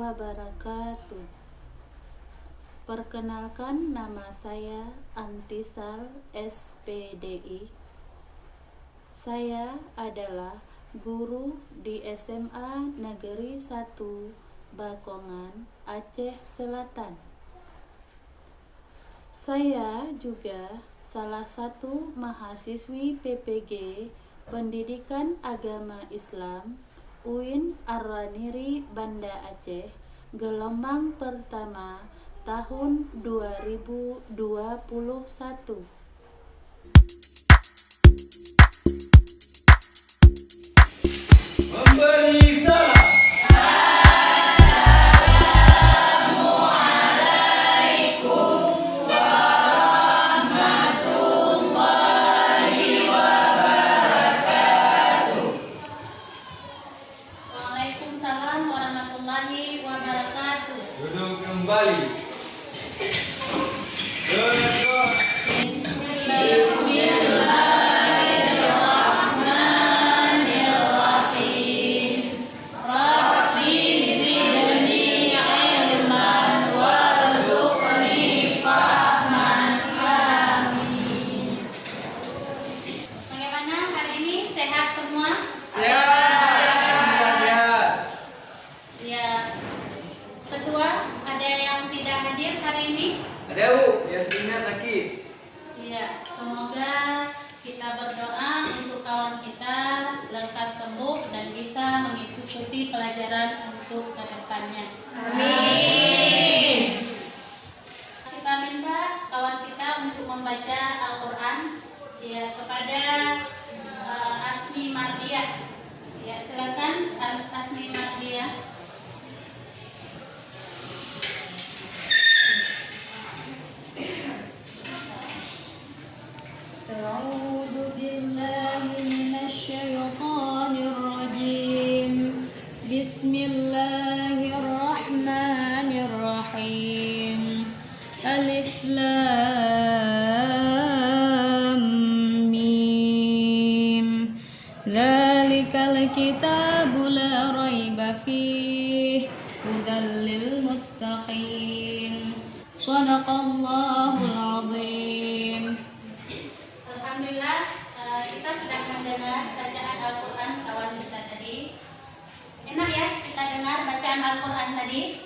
wabarakatuh. Perkenalkan, nama saya Antisal SPDI. Saya adalah guru di SMA Negeri 1 Bakongan, Aceh Selatan. Saya juga salah satu mahasiswi PPG Pendidikan Agama Islam UIN Ar-Raniri Banda Aceh, gelombang pertama tahun 2021. Memberi salam. Waalaikumsalam warahmatullahi wabarakatuh. Duduk kembali. Berdoa. Bismillahirrahmanirrahim. Rabbi zidni ilman warzuqni fahman. Amin. Bagaimana hari ini? Sehat semua? Sehat. Ya. Kedua, ada yang tidak hadir hari ini? Ada Bu, Yasmina sakit. Ya, semoga kita berdoa untuk kawan kita lekas sembuh dan bisa mengikuti pelajaran untuk kedepannya. Amin. Kita minta kawan kita untuk membaca Al-Quran ya kepada Asmi Mardiah. Ya, silakan Asmi Mardiah. أعوذ بالله من الشيطان الرجيم بسم الله الرحمن الرحيم ألف لام ميم ذلك الكتاب لا ريب فيه هدى للمتقين صدق الله العظيم. Alhamdulillah, kita sudah mendengar bacaan Al-Quran kawan kita tadi. Enak ya kita dengar bacaan Al-Quran tadi?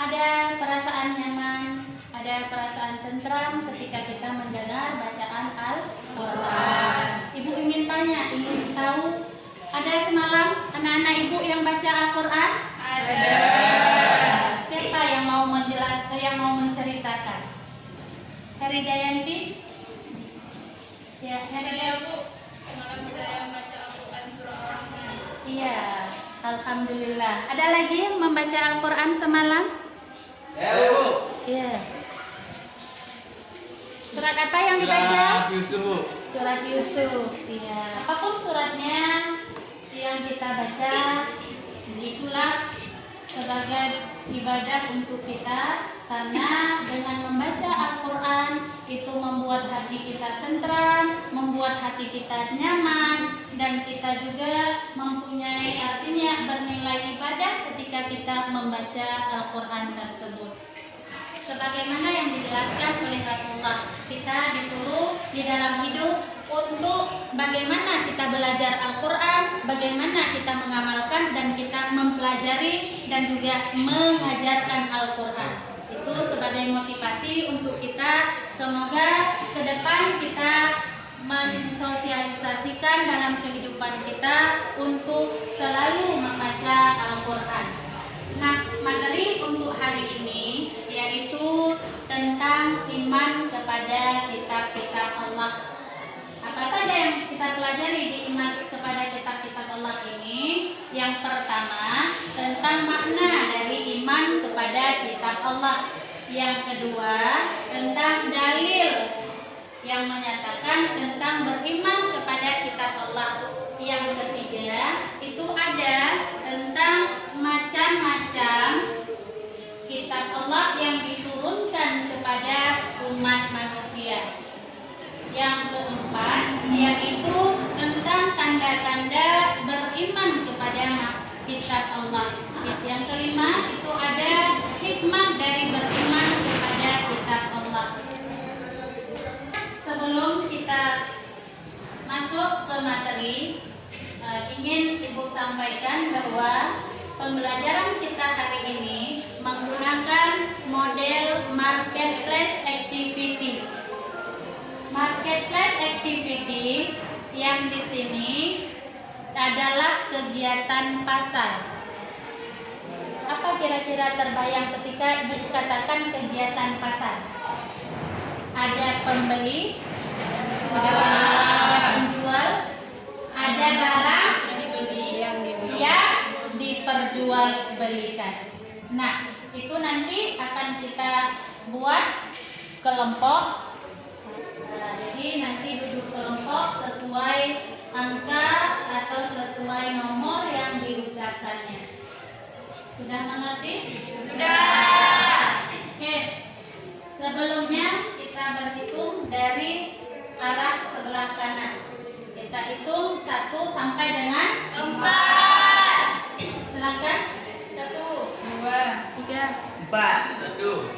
Ada perasaan nyaman, ada perasaan tentram ketika kita mendengar bacaan Al-Quran. Ibu ingin tanya, ingin tahu, ada semalam anak-anak ibu yang baca Al-Quran? Ada. Siapa yang mau menjelaskan, yang mau menceritakan? Heri Dayanti? Ya, Heri ya Bu. Semalam saya membaca Al-Quran surah Ar-Rahman. Iya, alhamdulillah. Ada lagi yang membaca Al-Quran semalam? Ya Bu. Iya. Surat apa yang dibaca? Surat Yusuf Bu. Surat Yusuf. Iya. Apapun suratnya yang kita baca, itulah sebagai ibadah untuk kita, karena dengan membaca Al-Quran itu membuat hati kita tentram, membuat hati kita nyaman, dan kita juga mempunyai artinya bernilai ibadah ketika kita membaca Al-Quran tersebut. Sebagaimana yang dijelaskan oleh Rasulullah, kita disuruh di dalam hidup untuk bagaimana kita belajar Al-Quran, bagaimana kita mengamalkan dan kita mempelajari dan juga mengajarkan Al-Quran. Itu sebagai motivasi untuk kita, semoga ke depan kita mensosialisasikan dalam kehidupan kita untuk selalu membaca Al-Quran. Nah, materi untuk hari ini yaitu tentang iman kepada kitab-kitab Allah. Apa saja yang kita pelajari di iman kepada kitab-kitab Allah ini? Yang pertama, tentang makna dari iman kepada kitab Allah. Yang kedua, tentang dalil yang menyatakan tentang beriman kepada kitab Allah. Yang ketiga, itu ada tentang macam-macam kitab Allah yang diturunkan kepada umat manusia. Yang keempat, yaitu tentang tanda-tanda beriman kepada kitab Allah. Yang kelima itu ada hikmah dari beriman kepada kitab Allah. Sebelum kita masuk ke materi, ingin Ibu sampaikan bahwa pembelajaran kita hari ini menggunakan model marketplace activity. Marketplace activity yang di sini adalah kegiatan pasar. Apa kira-kira terbayang ketika Ibu katakan kegiatan pasar? Ada pembeli, ada penjual, ada barang yang diperjualbelikan. Nah, itu nanti akan kita buat kelompok. Nah, jadi nanti duduk kelompok sesuai angka atau sesuai nomor yang diucapkannya. Sudah mengerti? Sudah. Oke. Sebelumnya kita berhitung dari arah sebelah kanan. Kita hitung 1 sampai dengan 4. Silakan. 1, 2, 3, 4, 1.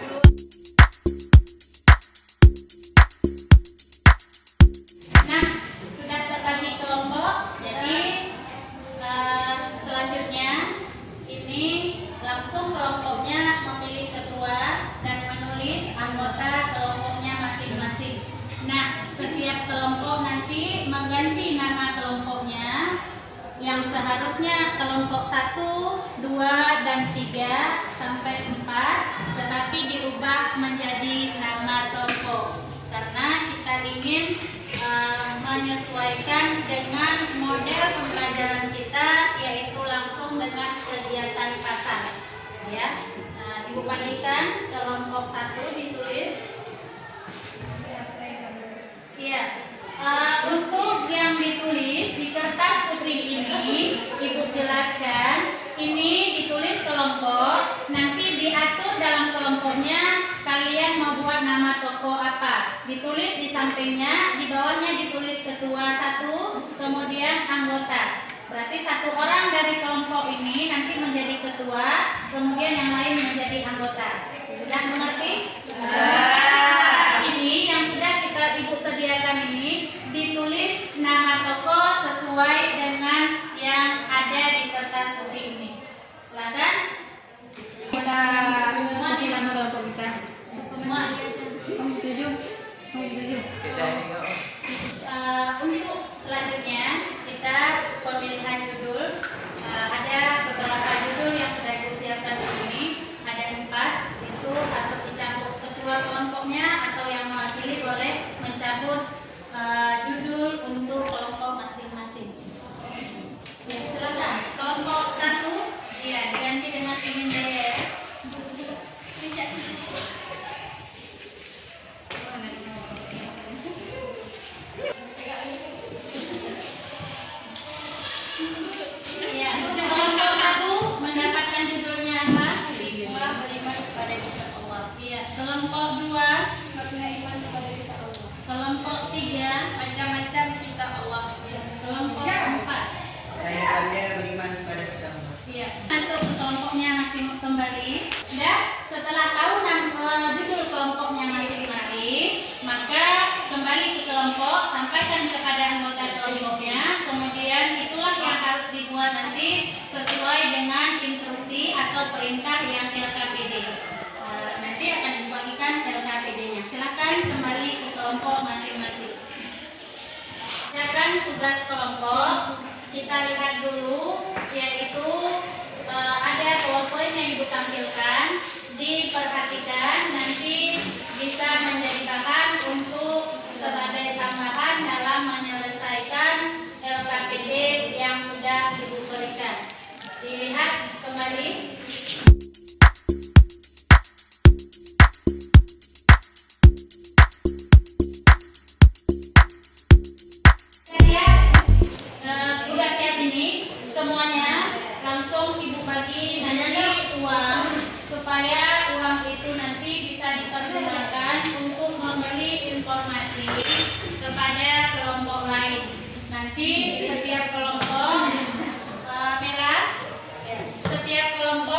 Nah, sudah terbagi kelompok. Jadi selanjutnya ini langsung kelompoknya memilih ketua dan menulis anggota kelompoknya masing-masing. Nah, setiap kelompok nanti mengganti nama kelompoknya yang seharusnya kelompok 1, 2, dan 3 sampai 4, tetapi diubah menjadi nama toko karena kita ingin menyesuaikan dengan model pembelajaran kita, yaitu langsung dengan kegiatan pasar. Ya, Ibu bagikan kelompok 1 ditulis. Ya, untuk yang ditulis di kertas putih ini, Ibu jelaskan. Ini ditulis kelompok, nanti diatur dalam kelompoknya kalian mau buat nama toko apa. Ditulis di sampingnya, di bawahnya ditulis ketua 1, kemudian anggota. Berarti 1 orang dari kelompok ini nanti menjadi ketua, kemudian yang lain menjadi anggota. Sudah mengerti? Ini yang sudah Ibu sediakan ini ditulis nama toko sesuai dengan yang ada di kertas putih ini. Silakan. Kita kasih nama kelompok kita. Semua. Kamu setuju? Kamu setuju? Untuk selanjutnya kita pemilihan judul. Ada beberapa judul yang sudah disiapkan di sini. Ada 4. Itu harus dicabut. Ketua kelompoknya atau yang mewakili boleh mencabut judul untuk kelompok masing-masing. Ya, silakan. Kelompok 1, ya, diganti dengan ingin daya. Ya, kelompok 1 mendapatkan judulnya apa? Beriman kepada kitab Allah. Iya, kelompok 2 beriman kepada kitab Allah. Kelompok 3 macam-macam kitab Allah. Ya, kelompok 4 Kami beriman pada kita. iya, masuk ke kelompoknya masing kembali. Dan setelah tahu judul kelompoknya masing-masing, maka kembali ke kelompok, sampaikan kepada anggota kelompoknya. Kemudian itulah yang harus dibuat nanti sesuai dengan instruksi atau perintah yang LKPD. Nanti akan dibagikan LKPD-nya. Silakan kembali ke kelompok masing-masing. Sedangkan tugas kelompok kita lihat dulu, yaitu ada PowerPoint yang Ibu tampilkan. Diperhatikan, nanti bisa menjadi bahan untuk sebagai tambahan dalam menyelesaikan LKPD yang sudah Ibu berikan. Dilihat kembali. Sudah siap ini semuanya, langsung Ibu bagi nanti uang supaya uang itu nanti bisa dipergunakan untuk membeli informasi kepada kelompok lain. Nanti setiap kelompok merah, setiap kelompok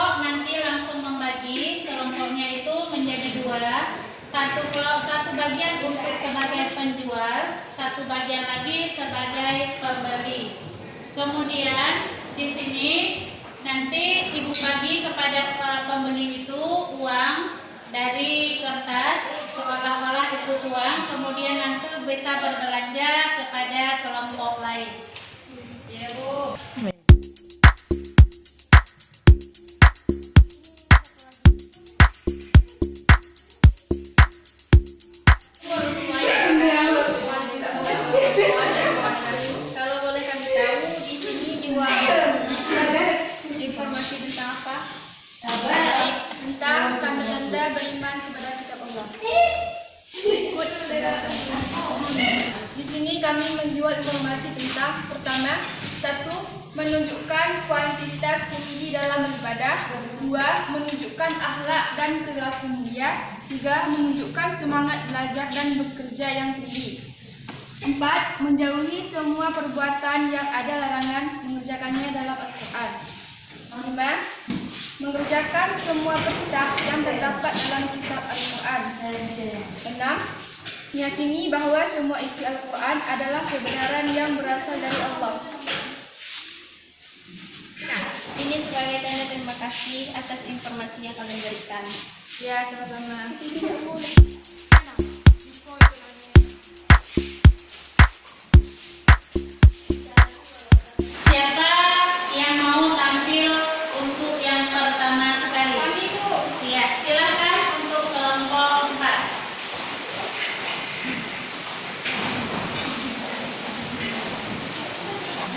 dua, satu bagian untuk sebagai penjual, satu bagian lagi sebagai pembeli. Kemudian di sini nanti ibu bagi kepada pembeli itu uang dari kertas seolah-olah itu uang, kemudian nanti bisa berbelanja kepada kelompok lain. Ya Bu. Kalau boleh kami tahu di sini jual informasi tentang apa? Tentang tanda-tanda beriman kepada kitab Allah. Ikut penjelasan. Di sini kami menjual informasi tentang pertama, satu, menunjukkan kuantitas tinggi dalam beribadah. Dua, menunjukkan akhlak dan perilaku mulia. Tiga, menunjukkan semangat belajar dan bekerja yang tinggi. Empat, menjauhi semua perbuatan yang ada larangan mengerjakannya dalam Al-Quran. Lima, mengerjakan semua perintah yang terdapat dalam kitab Al-Quran. Enam, meyakini bahwa semua isi Al-Quran adalah kebenaran yang berasal dari Allah. Nah, ini sebagai tanda terima kasih atas informasi yang kalian berikan. Ya, sama-sama. Siapa yang mau tampil untuk yang pertama sekali? Kami, Bu. Iya, silakan untuk kelompok 4.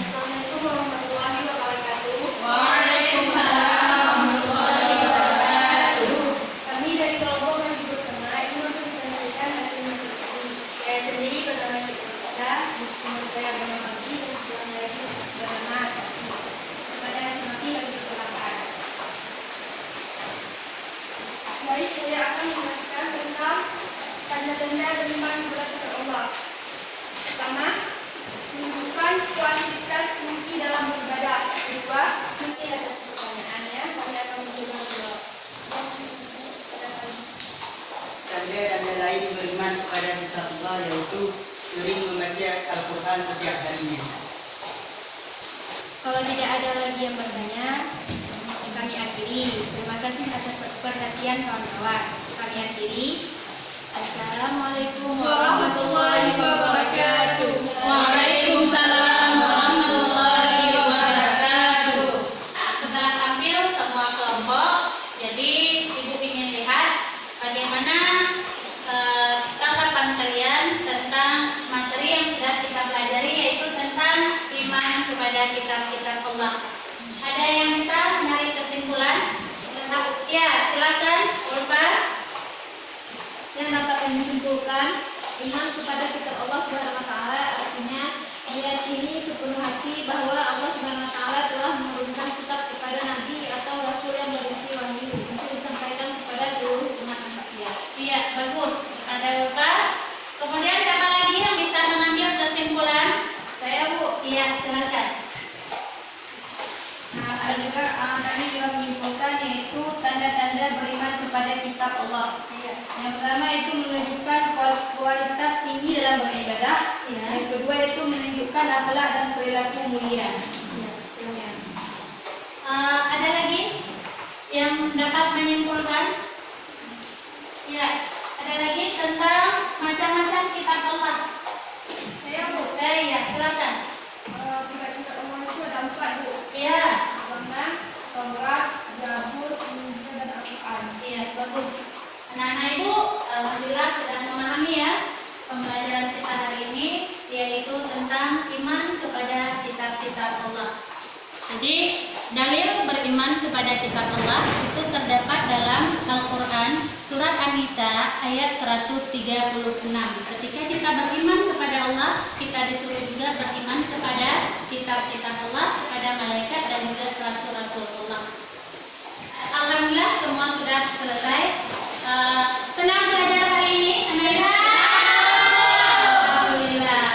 Assalamualaikum warahmatullahi wabarakatuh. Waalaikumsalam warahmatullahi wabarakatuh. Kami dari kelompok Maju Bersama ingin mempresentasikan hasil matematika. Saya sendiri bernama Citra, teman saya bernama Abi, dan sebelah lagi bernama Sakti. Kepada Sakti kami persilakan. Baik, saya akan menjelaskan tentang tanda-tanda beriman kepada Tuhan Allah. Pertama, menunjukkan kuantitas tinggi dalam beribadah. Kedua, masih ada pertanyaannya, kami akan mencoba menjawab. Tanda-tanda lain beriman kepada kitab Allah yaitu sering membaca Al-Quran setiap harinya. Kalau tidak ada lagi yang bertanya, kami akhiri. Terima kasih atas perhatian kawan-kawan. Kami akhiri. Assalamualaikum Warahmatullahi wabarakatuh. Waalaikumsalam warahmatullahi wabarakatuh. Nah, setelah tampil semua kelompok, jadi ibu ingin lihat bagaimana tanggapan kalian tentang materi yang sudah kita pelajari, yaitu tentang iman kepada kitab-kitab Allah. Ada yang bisa menarik kesimpulan? Ya, silakan, Ulfa. Yang dapat kami simpulkan, iman kepada kitab Allah Subhanahu wa taala artinya meyakini sepenuh hati bahwa Allah Subhanahu wa taala telah menurunkan kitab kepada nabi atau rasul yang berisi wahyu untuk disampaikan kepada seluruh umat manusia. Iya, bagus. Ada Ulfa. Kemudian siapa lagi yang bisa mengambil kesimpulan? Saya, Bu. Iya, silakan. Nah, ada juga kami juga menyimpulkan yaitu tanda-tanda beriman kepada kitab Allah. Yang pertama itu menunjukkan kualitas tinggi dalam beribadah. Ya. Yang kedua itu menunjukkan akhlak dan perilaku mulia. Ada lagi yang dapat menyimpulkan? Ya, ada lagi tentang macam-macam kitab Allah. Saya, Bu. Iya, silakan. Kitab Allah itu ada 4, Bu. Iya, Al-Quran, Taurat, Zabur, Injil, dan Al-Quran. iya, bagus. Anak-anak ibu, alhamdulillah sudah memahami ya pembelajaran kita hari ini, yaitu tentang iman kepada kitab-kitab Allah. Jadi dalil beriman kepada kitab Allah itu terdapat dalam Al-Quran surat An-Nisa ayat 136. Ketika kita beriman kepada Allah, kita disuruh juga beriman kepada kitab-kitab Allah, kepada malaikat dan juga rasul-rasul Allah. Alhamdulillah semua sudah selesai. Senang belajar hari ini, anak-anak? Alhamdulillah.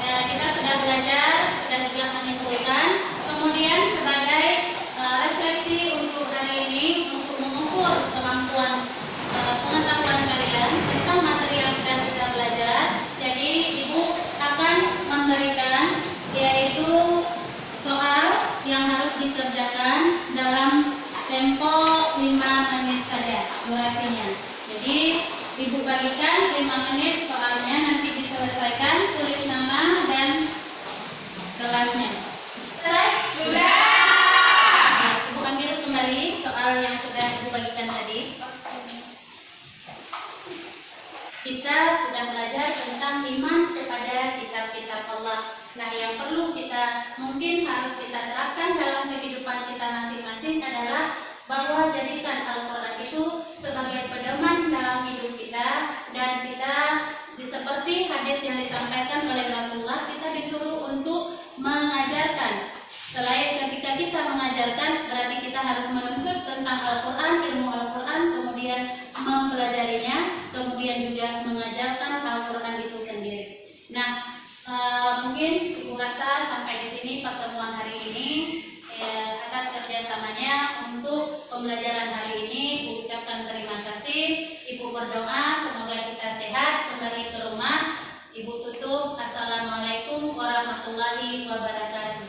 Ya, kita sudah belajar, sudah juga menyimpulkan. Kemudian sebagai refleksi untuk hari ini, untuk mengukur kemampuan pengetahuan berikan 5 menit soalnya nanti diselesaikan, tulis nama dan kelasnya. Selesai? Sudah. Ibu ambil kembali soal yang sudah Ibu bagikan tadi. Kita sudah belajar tentang iman kepada kitab-kitab Allah. Nah, yang perlu mungkin harus kita terapkan dalam kehidupan kita masing-masing adalah bahwa jadikan Al-Quran itu sebagai pedoman dalam hidup kita, dan kita seperti hadis yang disampaikan oleh Rasulullah, kita disuruh untuk mengajarkan. Selain ketika kita mengajarkan, berarti kita harus menuntut tentang Al-Quran, ilmu Al-Quran, kemudian mempelajarinya, kemudian juga mengajarkan Al-Quran itu sendiri. Nah, mungkin Ibu rasa sampai di sini pertemuan hari ini. Atas kerjasamanya untuk pembelajaran hari ini, Ibu ucapkan terima kasih. Ibu berdoa semoga kita sehat kembali ke rumah. Ibu tutup. Assalamualaikum warahmatullahi wabarakatuh.